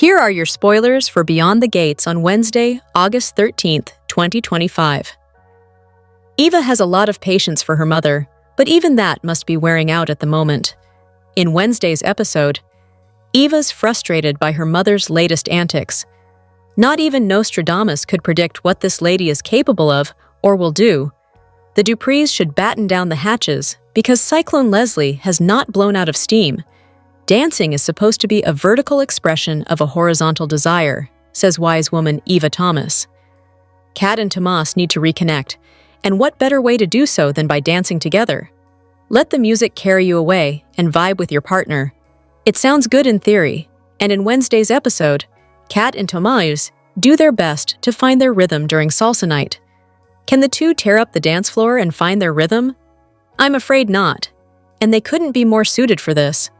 Here are your spoilers for Beyond the Gates on Wednesday, August 13th, 2025. Eva has a lot of patience for her mother, but even that must be wearing out at the moment. In Wednesday's episode, Eva's frustrated by her mother's latest antics. Not even Nostradamus could predict what this lady is capable of or will do. The Duprees should batten down the hatches because Cyclone Leslie has not blown out of steam. Dancing is supposed to be a vertical expression of a horizontal desire, says wise woman Eva Thomas. Kat and Tomas need to reconnect, and what better way to do so than by dancing together? Let the music carry you away and vibe with your partner. It sounds good in theory, and in Wednesday's episode, Kat and Tomas do their best to find their rhythm during salsa night. Can the two tear up the dance floor and find their rhythm? I'm afraid not, and they couldn't be more suited for this.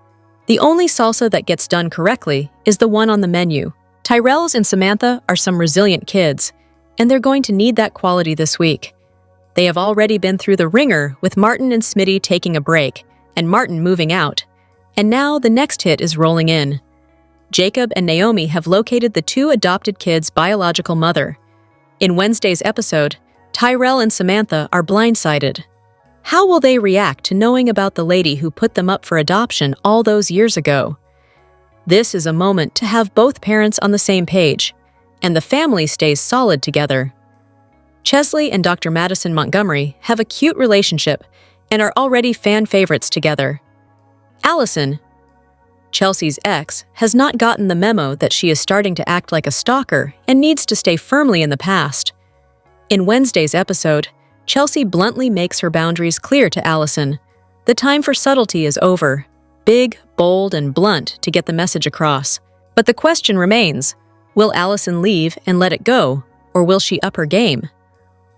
The only salsa that gets done correctly is the one on the menu. Tyrell&Samantha are some resilient kids, and they're going to need that quality this week. They have already been through the ringer with Martin and Smitty taking a break and Martin moving out, and now the next hit is rolling in. Jacob and Naomi have located the two adopted kids' biological mother. In Wednesday's episode, Tyrell&Samantha are blindsided. How will they react to knowing about the lady who put them up for adoption all those years ago? This is a moment to have both parents on the same page, and the family stays solid together. Chesley and Dr. Madison Montgomery have a cute relationship and are already fan favorites together. Allison, Chelsea's ex, has not gotten the memo that she is starting to act like a stalker and needs to stay firmly in the past. In Wednesday's episode, Chelsea bluntly makes her boundaries clear to Allison. The time for subtlety is over. Big, bold, and blunt to get the message across. But the question remains, will Allison leave and let it go, or will she up her game?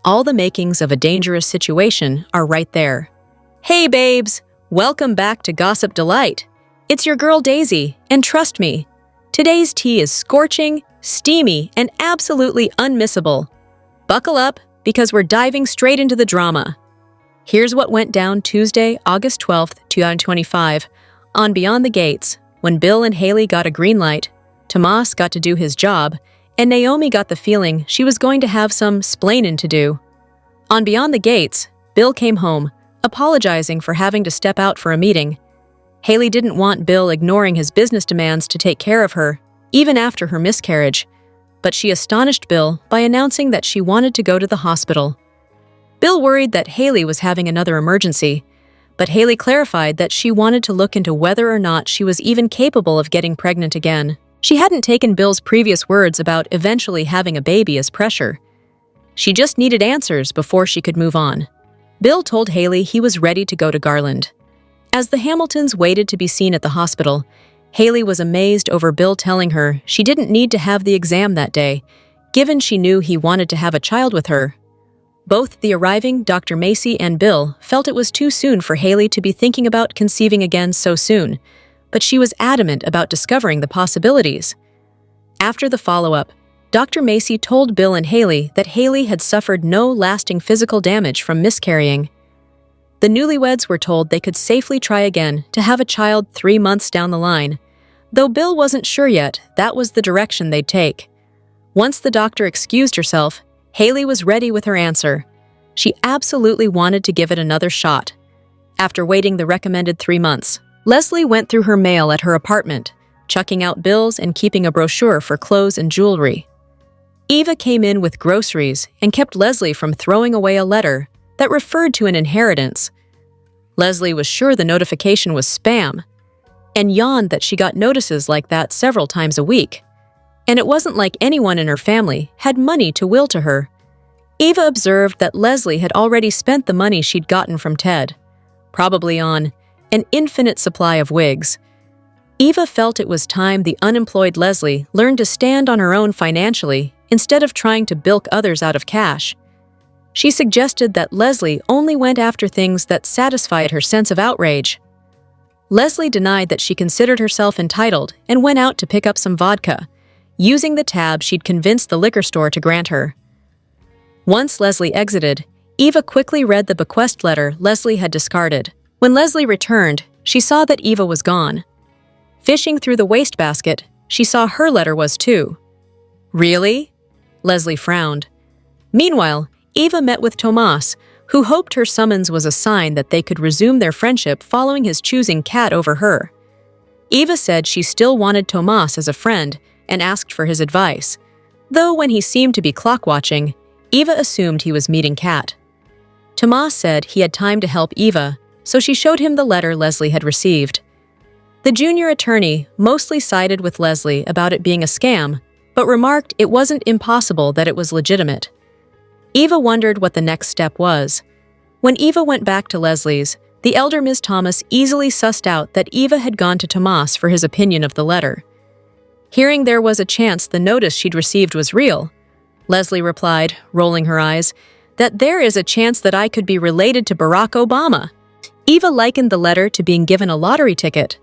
All the makings of a dangerous situation are right there. Hey babes, welcome back to Gossip Delight. It's your girl Daisy, and trust me, today's tea is scorching, steamy, and absolutely unmissable. Buckle up, because we're diving straight into the drama. Here's what went down Tuesday, August 12th, 2025, on Beyond the Gates, when Bill and Hayley got a green light, Tomas got to do his job, and Naomi got the feeling she was going to have some splainin' to do. On Beyond the Gates, Bill came home, apologizing for having to step out for a meeting. Hayley didn't want Bill ignoring his business demands to take care of her, even after her miscarriage, but she astonished Bill by announcing that she wanted to go to the hospital. Bill worried that Hayley was having another emergency, but Hayley clarified that she wanted to look into whether or not she was even capable of getting pregnant again. She hadn't taken Bill's previous words about eventually having a baby as pressure. She just needed answers before she could move on. Bill told Hayley he was ready to go to Garland. As the Hamiltons waited to be seen at the hospital, Hayley was amazed over Bill telling her she didn't need to have the exam that day, given she knew he wanted to have a child with her. Both the arriving Dr. Macy and Bill felt it was too soon for Hayley to be thinking about conceiving again so soon, but she was adamant about discovering the possibilities. After the follow-up, Dr. Macy told Bill and Hayley that Hayley had suffered no lasting physical damage from miscarrying. The newlyweds were told they could safely try again to have a child 3 months down the line, though Bill wasn't sure yet that was the direction they'd take. Once the doctor excused herself, Hayley was ready with her answer. She absolutely wanted to give it another shot. After waiting the recommended 3 months, Leslie went through her mail at her apartment, chucking out bills and keeping a brochure for clothes and jewelry. Eva came in with groceries and kept Leslie from throwing away a letter that referred to an inheritance. Leslie was sure the notification was spam, and yawned that she got notices like that several times a week. And it wasn't like anyone in her family had money to will to her. Eva observed that Leslie had already spent the money she'd gotten from Ted, probably on an infinite supply of wigs. Eva felt it was time the unemployed Leslie learned to stand on her own financially instead of trying to bilk others out of cash. She suggested that Leslie only went after things that satisfied her sense of outrage. Leslie denied that she considered herself entitled and went out to pick up some vodka, using the tab she'd convinced the liquor store to grant her. Once Leslie exited, Eva quickly read the bequest letter Leslie had discarded. When Leslie returned, she saw that Eva was gone. Fishing through the wastebasket, she saw her letter was too. Really? Leslie frowned. Meanwhile, Eva met with Tomas, who hoped her summons was a sign that they could resume their friendship following his choosing Kat over her. Eva said she still wanted Tomas as a friend and asked for his advice, though when he seemed to be clock-watching, Eva assumed he was meeting Kat. Tomas said he had time to help Eva, so she showed him the letter Leslie had received. The junior attorney mostly sided with Leslie about it being a scam, but remarked it wasn't impossible that it was legitimate. Eva wondered what the next step was. When Eva went back to Leslie's, the elder Ms. Thomas easily sussed out that Eva had gone to Tomas for his opinion of the letter. Hearing there was a chance the notice she'd received was real, Leslie replied, rolling her eyes, that there is a chance that I could be related to Barack Obama. Eva likened the letter to being given a lottery ticket.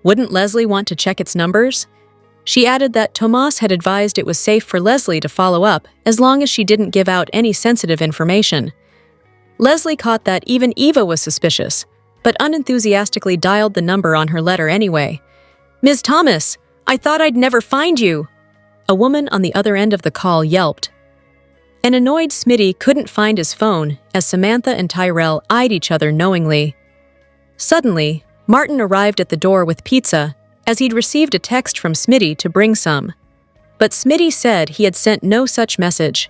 Wouldn't Leslie want to check its numbers? She added that Tomas had advised it was safe for Leslie to follow up as long as she didn't give out any sensitive information. Leslie caught that even Eva was suspicious, but unenthusiastically dialed the number on her letter anyway. "Ms. Thomas, I thought I'd never find you!" A woman on the other end of the call yelped. An annoyed Smitty couldn't find his phone as Samantha and Tyrell eyed each other knowingly. Suddenly, Martin arrived at the door with pizza, as he'd received a text from Smitty to bring some. But Smitty said he had sent no such message.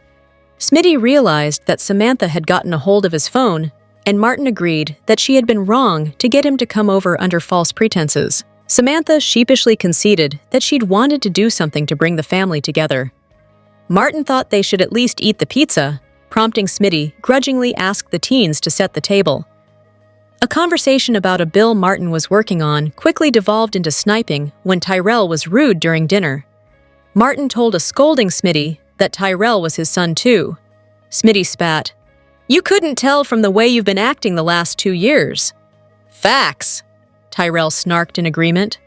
Smitty realized that Samantha had gotten a hold of his phone, and Martin agreed that she had been wrong to get him to come over under false pretenses. Samantha sheepishly conceded that she'd wanted to do something to bring the family together. Martin thought they should at least eat the pizza, prompting Smitty grudgingly ask the teens to set the table. A conversation about a bill Martin was working on quickly devolved into sniping when Tyrell was rude during dinner. Martin told a scolding Smitty that Tyrell was his son too. Smitty spat. "You couldn't tell from the way you've been acting the last 2 years." "Facts," Tyrell snarked in agreement.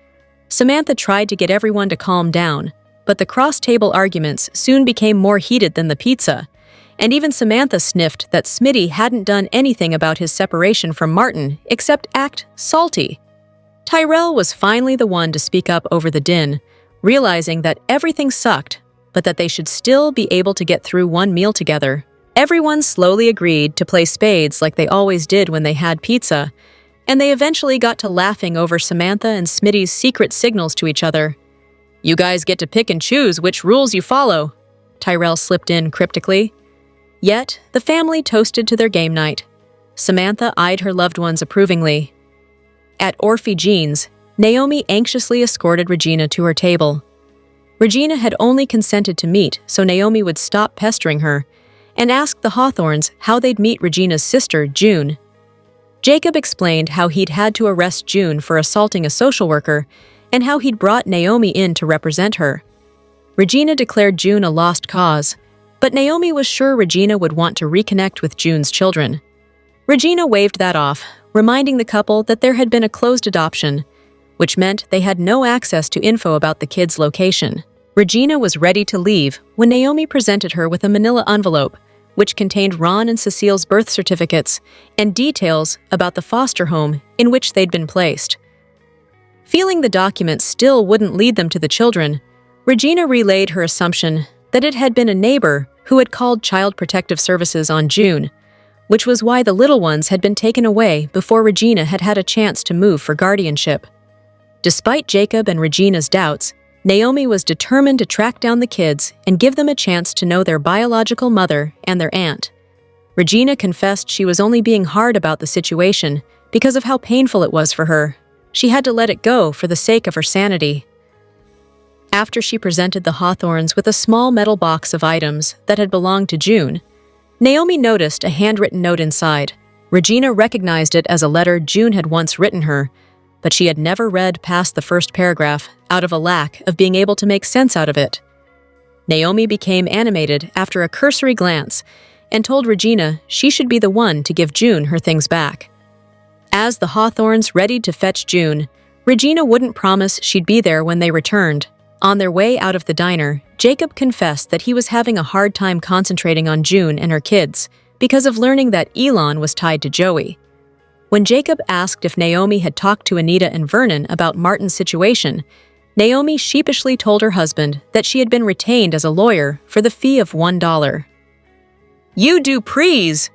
Samantha tried to get everyone to calm down, but the cross-table arguments soon became more heated than the pizza, and even Samantha sniffed that Smitty hadn't done anything about his separation from Martin except act salty. Tyrell was finally the one to speak up over the din, realizing that everything sucked, but that they should still be able to get through one meal together. Everyone slowly agreed to play spades like they always did when they had pizza, and they eventually got to laughing over Samantha and Smitty's secret signals to each other. "You guys get to pick and choose which rules you follow," Tyrell slipped in cryptically. Yet, the family toasted to their game night. Samantha eyed her loved ones approvingly. At Orphe Jean's, Naomi anxiously escorted Regina to her table. Regina had only consented to meet so Naomi would stop pestering her, and asked the Hawthorns how they'd meet Regina's sister, June. Jacob explained how he'd had to arrest June for assaulting a social worker, and how he'd brought Naomi in to represent her. Regina declared June a lost cause, but Naomi was sure Regina would want to reconnect with June's children. Regina waved that off, reminding the couple that there had been a closed adoption, which meant they had no access to info about the kids' location. Regina was ready to leave when Naomi presented her with a manila envelope, which contained Ron and Cecile's birth certificates and details about the foster home in which they'd been placed. Feeling the documents still wouldn't lead them to the children, Regina relayed her assumption that it had been a neighbor who had called Child Protective Services on June, which was why the little ones had been taken away before Regina had had a chance to move for guardianship. Despite Jacob and Regina's doubts, Naomi was determined to track down the kids and give them a chance to know their biological mother and their aunt. Regina confessed she was only being hard about the situation because of how painful it was for her. She had to let it go for the sake of her sanity. After she presented the Hawthorns with a small metal box of items that had belonged to June, Naomi noticed a handwritten note inside. Regina recognized it as a letter June had once written her, but she had never read past the first paragraph out of a lack of being able to make sense out of it. Naomi became animated after a cursory glance and told Regina she should be the one to give June her things back. As the Hawthorns readied to fetch June, Regina wouldn't promise she'd be there when they returned. On their way out of the diner, Jacob confessed that he was having a hard time concentrating on June and her kids because of learning that Elon was tied to Joey. When Jacob asked if Naomi had talked to Anita and Vernon about Martin's situation, Naomi sheepishly told her husband that she had been retained as a lawyer for the fee of $1. "You Duprees!"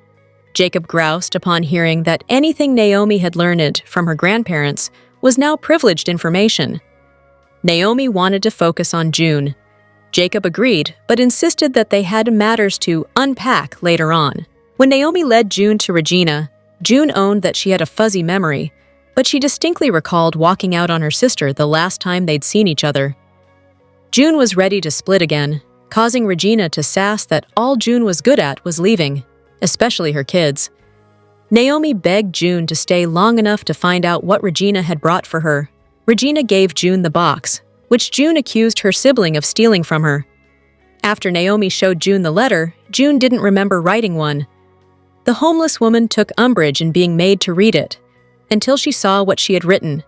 Jacob groused upon hearing that anything Naomi had learned from her grandparents was now privileged information. Naomi wanted to focus on June. Jacob agreed, but insisted that they had matters to unpack later on. When Naomi led June to Regina, June owned that she had a fuzzy memory, but she distinctly recalled walking out on her sister the last time they'd seen each other. June was ready to split again, causing Regina to sass that all June was good at was leaving, especially her kids. Naomi begged June to stay long enough to find out what Regina had brought for her. Regina gave June the box, which June accused her sibling of stealing from her. After Naomi showed June the letter, June didn't remember writing one. The homeless woman took umbrage in being made to read it, until she saw what she had written.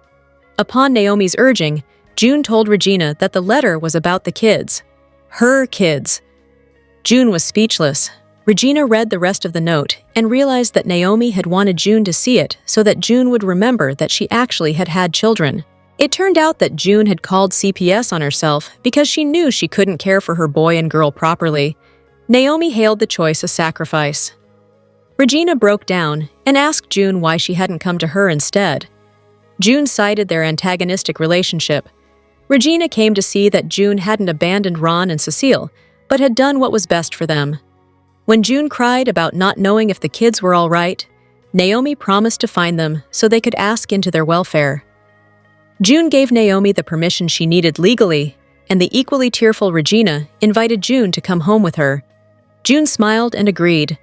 Upon Naomi's urging, June told Regina that the letter was about the kids. Her kids. June was speechless. Regina read the rest of the note and realized that Naomi had wanted June to see it so that June would remember that she actually had had children. It turned out that June had called CPS on herself because she knew she couldn't care for her boy and girl properly. Naomi hailed the choice a sacrifice. Regina broke down and asked June why she hadn't come to her instead. June cited their antagonistic relationship. Regina came to see that June hadn't abandoned Ron and Cecile, but had done what was best for them. When June cried about not knowing if the kids were all right, Naomi promised to find them so they could ask into their welfare. June gave Naomi the permission she needed legally, and the equally tearful Regina invited June to come home with her. June smiled and agreed.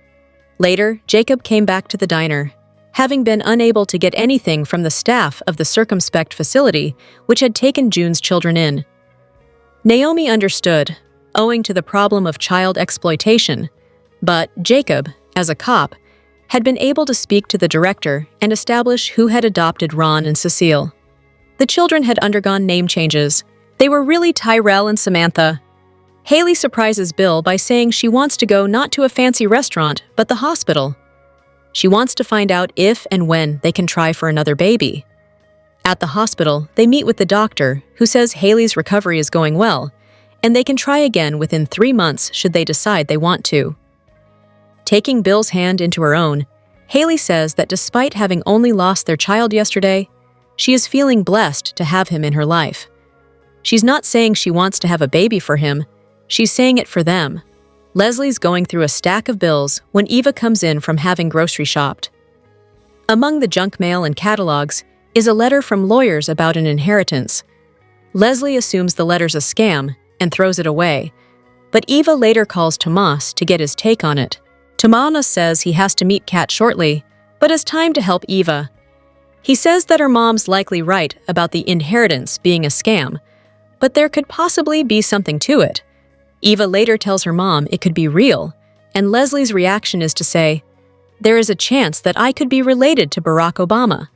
Later, Jacob came back to the diner, having been unable to get anything from the staff of the circumspect facility which had taken June's children in. Naomi understood, owing to the problem of child exploitation, but Jacob, as a cop, had been able to speak to the director and establish who had adopted Ron and Cecile. The children had undergone name changes. They were really Tyrell&Samantha. Hayley surprises Bill by saying she wants to go not to a fancy restaurant, but the hospital. She wants to find out if and when they can try for another baby. At the hospital, they meet with the doctor, who says Hayley's recovery is going well, and they can try again within 3 months should they decide they want to. Taking Bill's hand into her own, Hayley says that despite having only lost their child yesterday, she is feeling blessed to have him in her life. She's not saying she wants to have a baby for him, she's saying it for them. Leslie's going through a stack of bills when Eva comes in from having grocery shopped. Among the junk mail and catalogs is a letter from lawyers about an inheritance. Leslie assumes the letter's a scam and throws it away, but Eva later calls Tomas to get his take on it. Tomas says he has to meet Kat shortly, but has time to help Eva. He says that her mom's likely right about the inheritance being a scam, but there could possibly be something to it. Eva later tells her mom it could be real, and Leslie's reaction is to say, "There is a chance that I could be related to Barack Obama."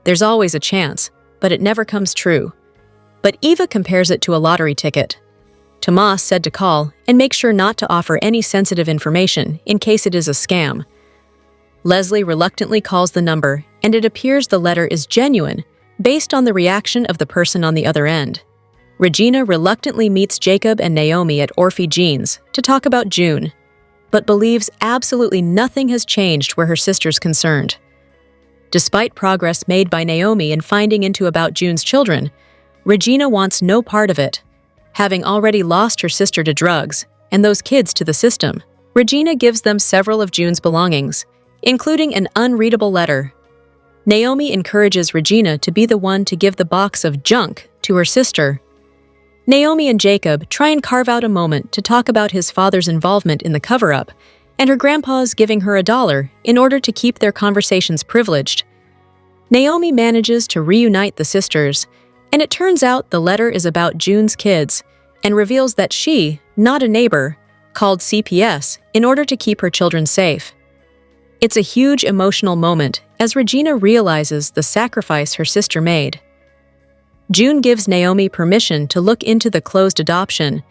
There's always a chance, but it never comes true. But Eva compares it to a lottery ticket. Tomas said to call and make sure not to offer any sensitive information in case it is a scam. Leslie reluctantly calls the number, and it appears the letter is genuine, based on the reaction of the person on the other end. Regina reluctantly meets Jacob and Naomi at Orphe Jeans to talk about June, but believes absolutely nothing has changed where her sister's concerned. Despite progress made by Naomi in finding into about June's children, Regina wants no part of it. Having already lost her sister to drugs and those kids to the system, Regina gives them several of June's belongings, including an unreadable letter. Naomi encourages Regina to be the one to give the box of junk to her sister. Naomi and Jacob try and carve out a moment to talk about his father's involvement in the cover-up, and her grandpa's giving her $1 in order to keep their conversations privileged. Naomi manages to reunite the sisters, and it turns out the letter is about June's kids, and reveals that she, not a neighbor, called CPS in order to keep her children safe. It's a huge emotional moment as Regina realizes the sacrifice her sister made. June gives Naomi permission to look into the closed adoption,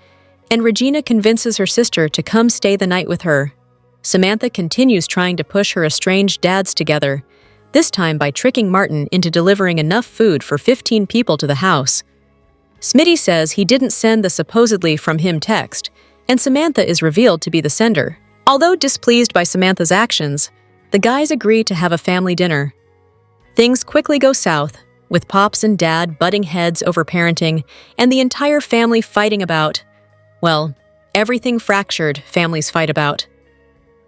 and Regina convinces her sister to come stay the night with her. Samantha continues trying to push her estranged dads together, this time by tricking Martin into delivering enough food for 15 people to the house. Smitty says he didn't send the supposedly from him text, and Samantha is revealed to be the sender. Although displeased by Samantha's actions, the guys agree to have a family dinner. Things quickly go south, with Pops and Dad butting heads over parenting and the entire family fighting about, well, everything fractured families fight about.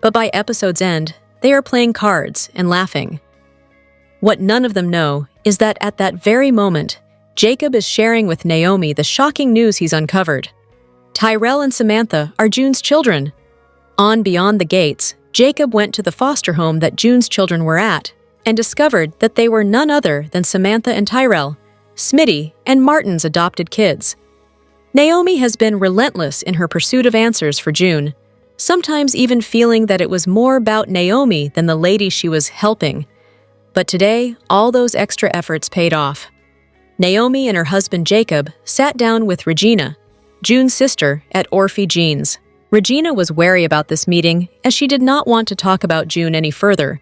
But by episode's end, they are playing cards and laughing. What none of them know is that at that very moment, Jacob is sharing with Naomi the shocking news he's uncovered. Tyrell and Samantha are June's children. On Beyond the Gates, Jacob went to the foster home that June's children were at and discovered that they were none other than Samantha and Tyrell, Smitty, and Martin's adopted kids. Naomi has been relentless in her pursuit of answers for June, sometimes even feeling that it was more about Naomi than the lady she was helping. But today, all those extra efforts paid off. Naomi and her husband Jacob sat down with Regina, June's sister, at Orphe Jean's. Regina was wary about this meeting as she did not want to talk about June any further,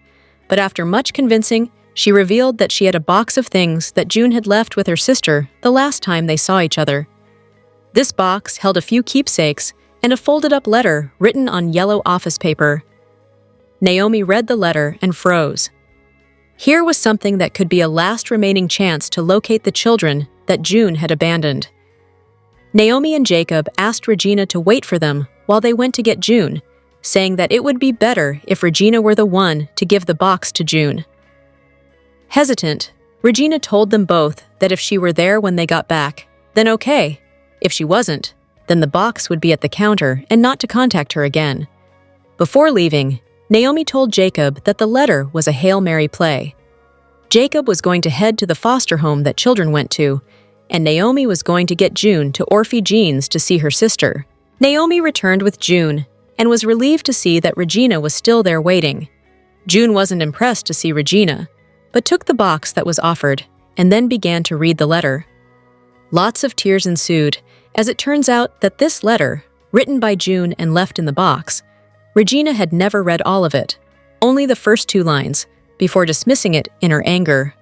but after much convincing, she revealed that she had a box of things that June had left with her sister the last time they saw each other. This box held a few keepsakes and a folded-up letter written on yellow office paper. Naomi read the letter and froze. Here was something that could be a last remaining chance to locate the children that June had abandoned. Naomi and Jacob asked Regina to wait for them while they went to get June, saying that it would be better if Regina were the one to give the box to June. Hesitant, Regina told them both that if she were there when they got back, then okay. If she wasn't, then the box would be at the counter and not to contact her again. Before leaving, Naomi told Jacob that the letter was a Hail Mary play. Jacob was going to head to the foster home that children went to, and Naomi was going to get June to Orphe Jean's to see her sister. Naomi returned with June and was relieved to see that Regina was still there waiting. June wasn't impressed to see Regina, but took the box that was offered and then began to read the letter. Lots of tears ensued, as it turns out that this letter, written by June and left in the box, Regina had never read all of it, only the first 2 lines, before dismissing it in her anger.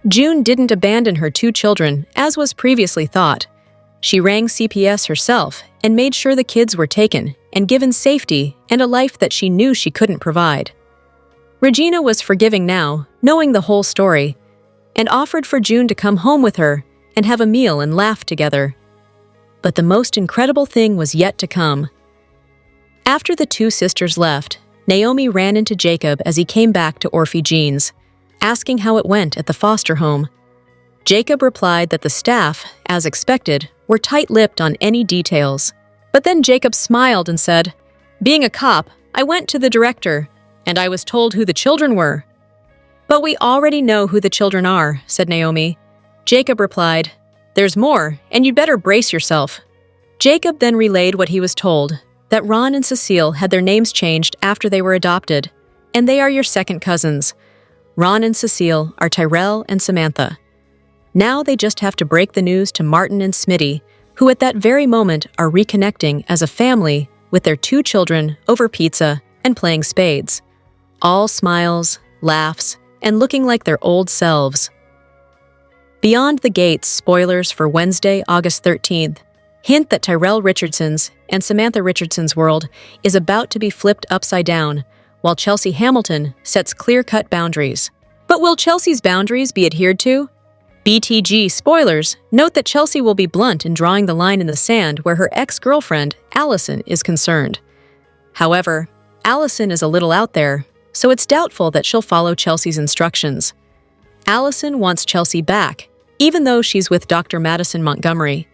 June didn't abandon her 2 children, as was previously thought. She rang CPS herself and made sure the kids were taken and given safety and a life that she knew she couldn't provide. Regina was forgiving now, knowing the whole story, and offered for June to come home with her and have a meal and laugh together. But the most incredible thing was yet to come. After the 2 sisters left, Naomi ran into Jacob as he came back to Orphe Jean's, asking how it went at the foster home. Jacob replied that the staff, as expected, were tight-lipped on any details. But then Jacob smiled and said, "Being a cop, I went to the director, and I was told who the children were." "But we already know who the children are," said Naomi. Jacob replied, "There's more, and you'd better brace yourself." Jacob then relayed what he was told, that Ron and Cecile had their names changed after they were adopted, and they are your second cousins. Ron and Cecile are Tyrell and Samantha. Now they just have to break the news to Martin and Smitty, who at that very moment are reconnecting as a family with their 2 children over pizza and playing spades. All smiles, laughs, and looking like their old selves. Beyond the Gates spoilers for Wednesday, August 13th, hint that Tyrell Richardson's and Samantha Richardson's world is about to be flipped upside down, while Chelsea Hamilton sets clear-cut boundaries. But will Chelsea's boundaries be adhered to? BTG spoilers note that Chelsea will be blunt in drawing the line in the sand where her ex-girlfriend, Allison, is concerned. However, Allison is a little out there, so it's doubtful that she'll follow Chelsea's instructions. Allison wants Chelsea back, even though she's with Dr. Madison Montgomery.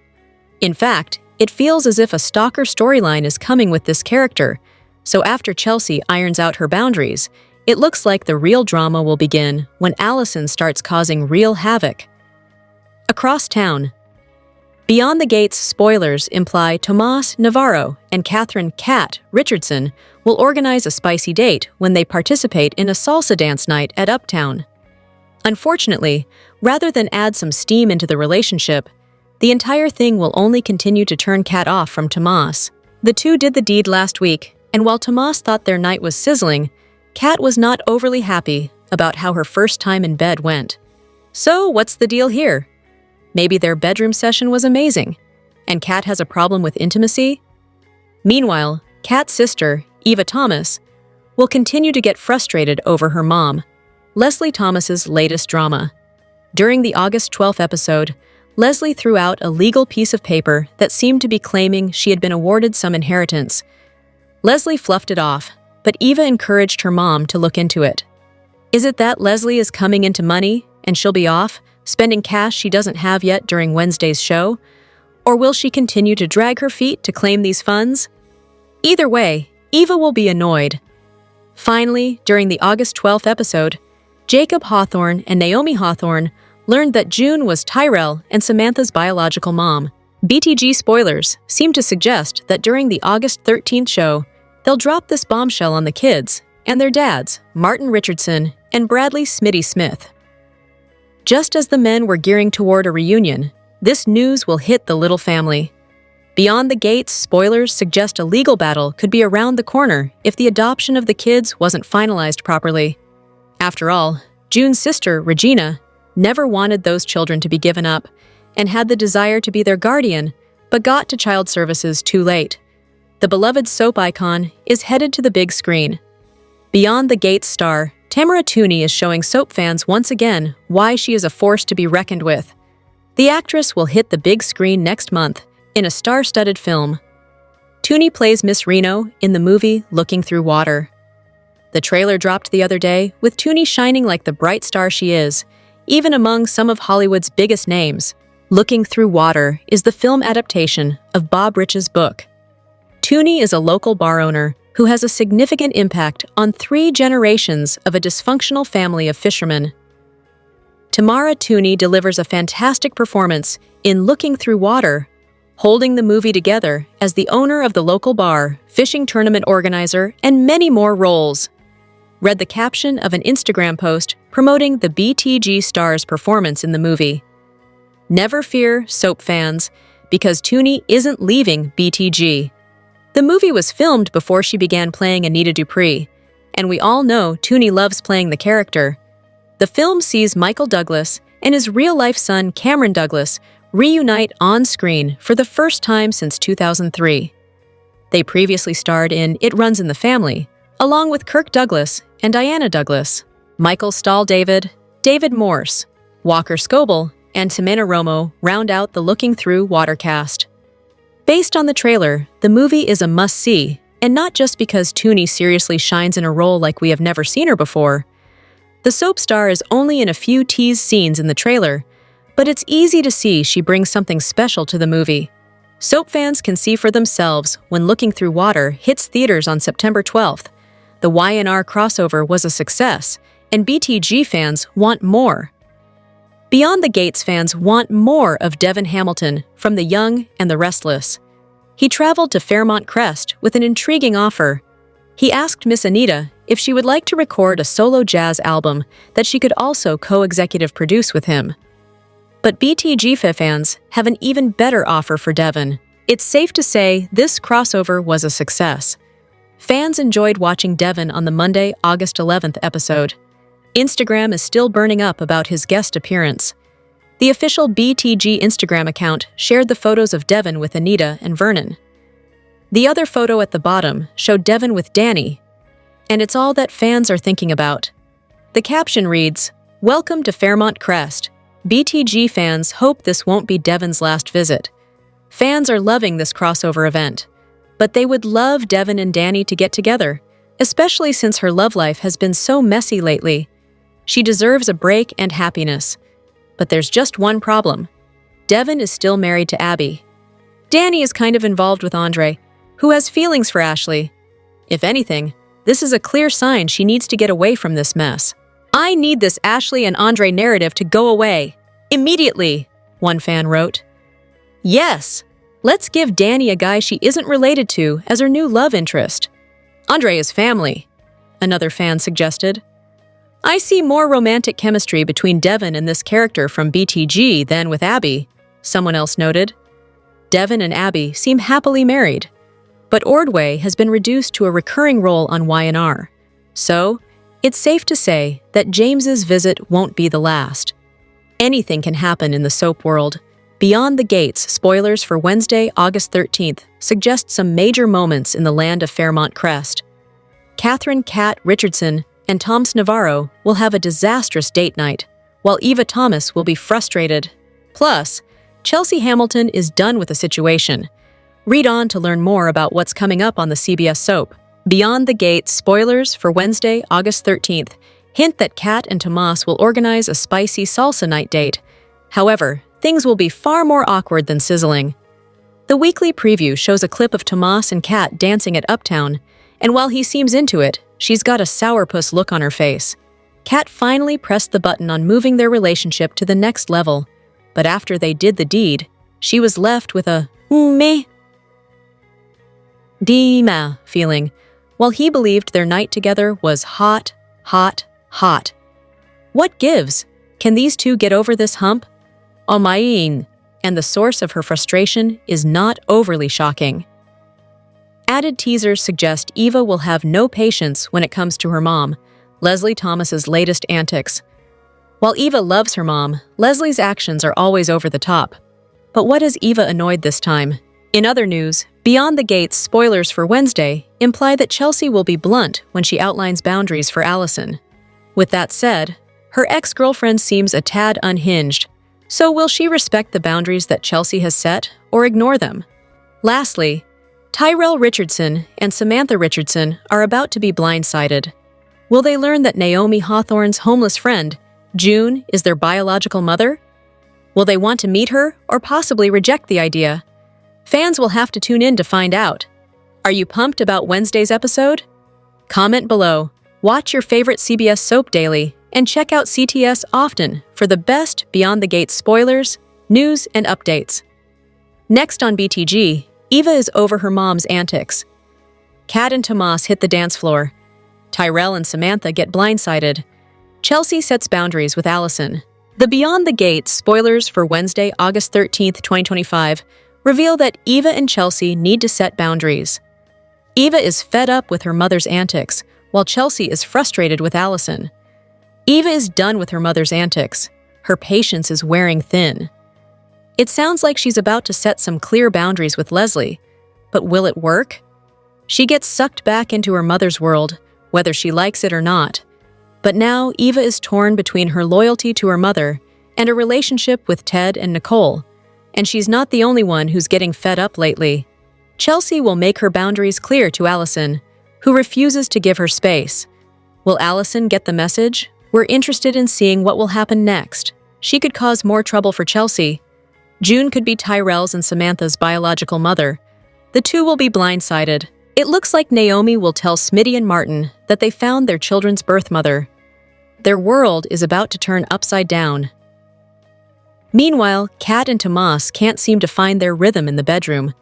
In fact, it feels as if a stalker storyline is coming with this character, so after Chelsea irons out her boundaries, it looks like the real drama will begin when Allison starts causing real havoc. Across town. Beyond the Gates spoilers imply Tomas Navarro and Catherine "Cat" Richardson will organize a spicy date when they participate in a salsa dance night at Uptown. Unfortunately, rather than add some steam into the relationship, the entire thing will only continue to turn Cat off from Tomas. The 2 did the deed last week, and while Tomas thought their night was sizzling, Cat was not overly happy about how her first time in bed went. So what's the deal here? Maybe their bedroom session was amazing, and Kat has a problem with intimacy? Meanwhile, Kat's sister, Eva Thomas, will continue to get frustrated over her mom, Leslie Thomas's latest drama. During the August 12th episode, Leslie threw out a legal piece of paper that seemed to be claiming she had been awarded some inheritance. Leslie fluffed it off, but Eva encouraged her mom to look into it. Is it that Leslie is coming into money and she'll be off, spending cash she doesn't have yet during Wednesday's show? Or will she continue to drag her feet to claim these funds? Either way, Eva will be annoyed. Finally, during the August 12th episode, Jacob Hawthorne and Naomi Hawthorne learned that June was Tyrell&Samantha's biological mom. BTG spoilers seem to suggest that during the August 13th show, they'll drop this bombshell on the kids and their dads, Martin Richardson and Bradley Smitty Smith. Just as the men were gearing toward a reunion, this news will hit the little family. Beyond the Gates spoilers suggest a legal battle could be around the corner if the adoption of the kids wasn't finalized properly. After all, June's sister, Regina, never wanted those children to be given up and had the desire to be their guardian, but got to child services too late. The beloved soap icon is headed to the big screen. Beyond the Gates star, Tamara Tuni is showing soap fans once again why she is a force to be reckoned with. The actress will hit the big screen next month in a star-studded film. Tuni plays Miss Reno in the movie Looking Through Water. The trailer dropped the other day with Tuni shining like the bright star she is, even among some of Hollywood's biggest names. Looking Through Water is the film adaptation of Bob Rich's book. Tuni is a local bar owner who has a significant impact on 3 generations of a dysfunctional family of fishermen. Tamara Tuni delivers a fantastic performance in Looking Through Water, holding the movie together as the owner of the local bar, fishing tournament organizer, and many more roles. Read the caption of an Instagram post promoting the BTG star's performance in the movie. Never fear, soap fans, because Tuni isn't leaving BTG. The movie was filmed before she began playing Anita Dupree, and we all know Tuni loves playing the character. The film sees Michael Douglas and his real-life son Cameron Douglas reunite on screen for the first time since 2003. They previously starred in It Runs in the Family, along with Kirk Douglas and Diana Douglas. Michael David Morse, Walker Scoble, and Ximena Romo round out the Looking Through Water cast. Based on the trailer, the movie is a must-see, and not just because Tuni seriously shines in a role like we have never seen her before. The soap star is only in a few teased scenes in the trailer, but it's easy to see she brings something special to the movie. Soap fans can see for themselves when Looking Through Water hits theaters on September 12th. The Y&R crossover was a success, and BTG fans want more. Beyond the Gates fans want more of Devon Hamilton from The Young and the Restless. He traveled to Fairmont Crest with an intriguing offer. He asked Miss Anita if she would like to record a solo jazz album that she could also co-executive produce with him. But BTG fans have an even better offer for Devon. It's safe to say this crossover was a success. Fans enjoyed watching Devon on the Monday, August 11th episode. Instagram is still burning up about his guest appearance. The official BTG Instagram account shared the photos of Devon with Anita and Vernon. The other photo at the bottom showed Devon with Danny, and it's all that fans are thinking about. The caption reads, "Welcome to Fairmont Crest. BTG fans hope this won't be Devon's last visit. Fans are loving this crossover event, but they would love Devon and Danny to get together, especially since her love life has been so messy lately. She deserves a break and happiness. But there's just one problem. Devon is still married to Abby. Danny is kind of involved with Andre, who has feelings for Ashley. If anything, this is a clear sign she needs to get away from this mess. I need this Ashley and Andre narrative to go away. Immediately," one fan wrote. Yes, let's give Danny a guy she isn't related to as her new love interest. Andre is family, another fan suggested. I see more romantic chemistry between Devon and this character from BTG than with Abby, someone else noted. Devon and Abby seem happily married, but Ordway has been reduced to a recurring role on Y&R, so it's safe to say that James's visit won't be the last. Anything can happen in the soap world. Beyond the Gates, spoilers for Wednesday, August 13th, suggest some major moments in the land of Fairmont Crest. Catherine "Cat" Richardson and Toms Navarro will have a disastrous date night, while Eva Thomas will be frustrated. Plus, Chelsea Hamilton is done with the situation. Read on to learn more about what's coming up on the CBS soap. Beyond the Gates, spoilers for Wednesday, August 13th, hint that Kat and Tomas will organize a spicy salsa night date. However, things will be far more awkward than sizzling. The weekly preview shows a clip of Tomas and Kat dancing at Uptown, and while he seems into it, she's got a sourpuss look on her face. Kat finally pressed the button on moving their relationship to the next level, but after they did the deed, she was left with a meh feeling, while he believed their night together was hot, hot, hot. What gives? Can these two get over this hump? And the source of her frustration is not overly shocking. Added teasers suggest Eva will have no patience when it comes to her mom, Leslie Thomas's latest antics. While Eva loves her mom, Leslie's actions are always over the top. But what has Eva annoyed this time? In other news, Beyond the Gates spoilers for Wednesday imply that Chelsea will be blunt when she outlines boundaries for Allison. With that said, her ex-girlfriend seems a tad unhinged, so will she respect the boundaries that Chelsea has set or ignore them? Lastly, Tyrell&Samantha Richardson are about to be blindsided. Will they learn that Naomi Hawthorne's homeless friend, June, is their biological mother? Will they want to meet her or possibly reject the idea? Fans will have to tune in to find out. Are you pumped about Wednesday's episode? Comment below, watch your favorite CBS soap daily, and check out CTS often for the best Beyond the Gates spoilers, news, and updates. Next on BTG, Eva is over her mom's antics. Kat and Tomas hit the dance floor. Tyrell and Samantha get blindsided. Chelsea sets boundaries with Allison. The Beyond the Gates spoilers for Wednesday, August 13th, 2025, reveal that Eva and Chelsea need to set boundaries. Eva is fed up with her mother's antics, while Chelsea is frustrated with Allison. Eva is done with her mother's antics. Her patience is wearing thin. It sounds like she's about to set some clear boundaries with Leslie, but will it work? She gets sucked back into her mother's world, whether she likes it or not. But now Eva is torn between her loyalty to her mother and a relationship with Ted and Nicole, and she's not the only one who's getting fed up lately. Chelsea will make her boundaries clear to Allison, who refuses to give her space. Will Allison get the message? We're interested in seeing what will happen next. She could cause more trouble for Chelsea. June could be Tyrell's and Samantha's biological mother. The two will be blindsided. It looks like Naomi will tell Smitty and Martin that they found their children's birth mother. Their world is about to turn upside down. Meanwhile, Kat and Tomas can't seem to find their rhythm in the bedroom.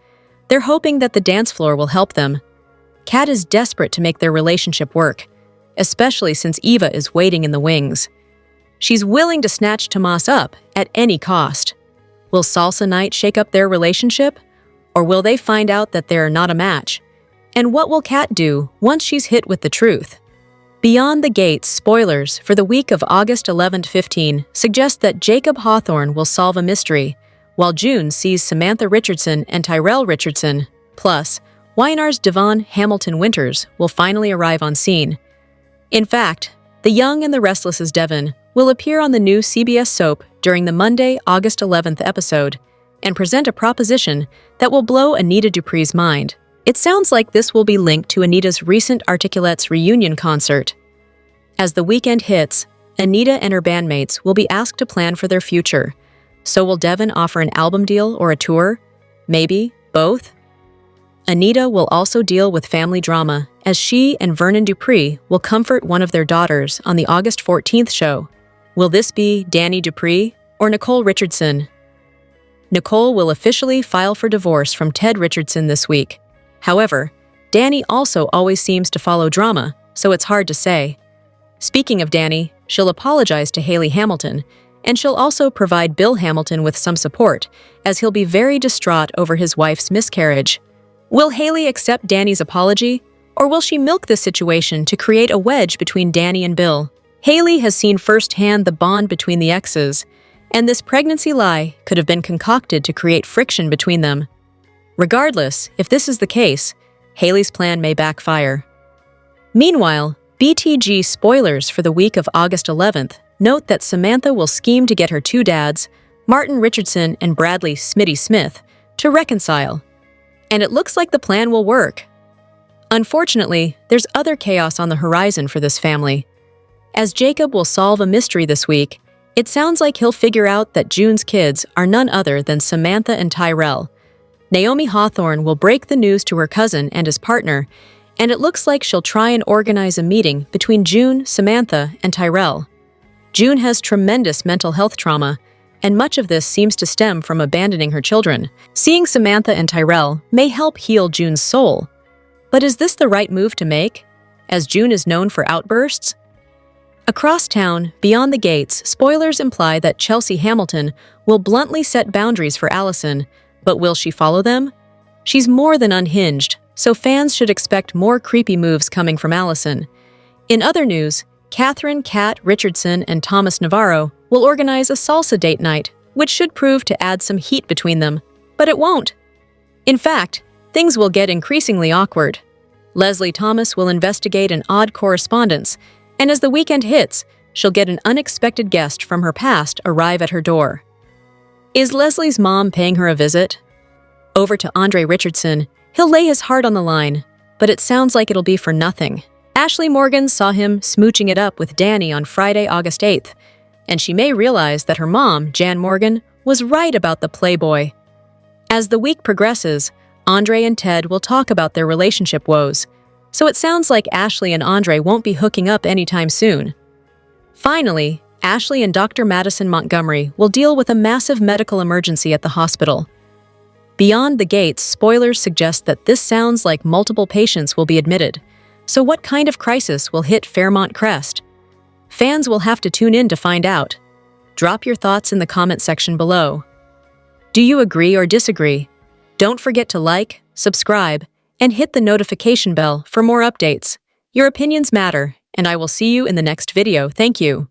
They're hoping that the dance floor will help them. Kat is desperate to make their relationship work, especially since Eva is waiting in the wings. She's willing to snatch Tomas up at any cost. Will salsa night shake up their relationship? Or will they find out that they're not a match? And what will Kat do once she's hit with the truth? Beyond the Gates spoilers for the week of August 11 to 15 suggest that Jacob Hawthorne will solve a mystery, while June sees Samantha Richardson and Tyrell Richardson. Plus, YNR's Devon Hamilton Winters will finally arrive on scene. In fact, The Young and the Restless as Devon will appear on the new CBS soap during the Monday, August 11th episode and present a proposition that will blow Anita Dupree's mind. It sounds like this will be linked to Anita's recent Articulates reunion concert. As the weekend hits, Anita and her bandmates will be asked to plan for their future. So will Devon offer an album deal or a tour? Maybe both? Anita will also deal with family drama, as she and Vernon Dupree will comfort one of their daughters on the August 14th show. Will this be Danny Dupree or Nicole Richardson? Nicole will officially file for divorce from Ted Richardson this week. However, Danny also always seems to follow drama, so it's hard to say. Speaking of Danny, she'll apologize to Hayley Hamilton, and she'll also provide Bill Hamilton with some support, as he'll be very distraught over his wife's miscarriage. Will Hayley accept Danny's apology, or will she milk this situation to create a wedge between Danny and Bill? Hayley has seen firsthand the bond between the exes, And this pregnancy lie could have been concocted to create friction between them. Regardless, if this is the case, Hayley's plan may backfire. Meanwhile, BTG spoilers for the week of August 11th note that Samantha will scheme to get her two dads, Martin Richardson and Bradley Smitty Smith, to reconcile. And it looks like the plan will work. Unfortunately, there's other chaos on the horizon for this family. As Jacob will solve a mystery this week, it sounds like he'll figure out that June's kids are none other than Samantha and Tyrell. Naomi Hawthorne will break the news to her cousin and his partner, and it looks like she'll try and organize a meeting between June, Samantha, and Tyrell. June has tremendous mental health trauma, and much of this seems to stem from abandoning her children. Seeing Samantha and Tyrell may help heal June's soul. But is this the right move to make, as June is known for outbursts? Across town, beyond the gates, spoilers imply that Chelsea Hamilton will bluntly set boundaries for Allison, but will she follow them? She's more than unhinged, so fans should expect more creepy moves coming from Allison. In other news, Catherine Kat Richardson and Thomas Navarro will organize a salsa date night, which should prove to add some heat between them, but it won't. In fact, things will get increasingly awkward. Leslie Thomas will investigate an odd correspondence, and as the weekend hits, she'll get an unexpected guest from her past arrive at her door. Is Leslie's mom paying her a visit? Over to Andre Richardson, he'll lay his heart on the line, but it sounds like it'll be for nothing. Ashley Morgan saw him smooching it up with Danny on Friday, August 8th, and she may realize that her mom, Jan Morgan, was right about the playboy. As the week progresses, Andre and Ted will talk about their relationship woes, so it sounds like Ashley and Andre won't be hooking up anytime soon. Finally, Ashley and Dr. Madison Montgomery will deal with a massive medical emergency at the hospital. Beyond the gates, spoilers suggest that this sounds like multiple patients will be admitted. So what kind of crisis will hit Fairmont Crest? Fans will have to tune in to find out. Drop your thoughts in the comment section below. Do you agree or disagree? Don't forget to like, subscribe, and hit the notification bell for more updates. Your opinions matter, and I will see you in the next video. Thank you.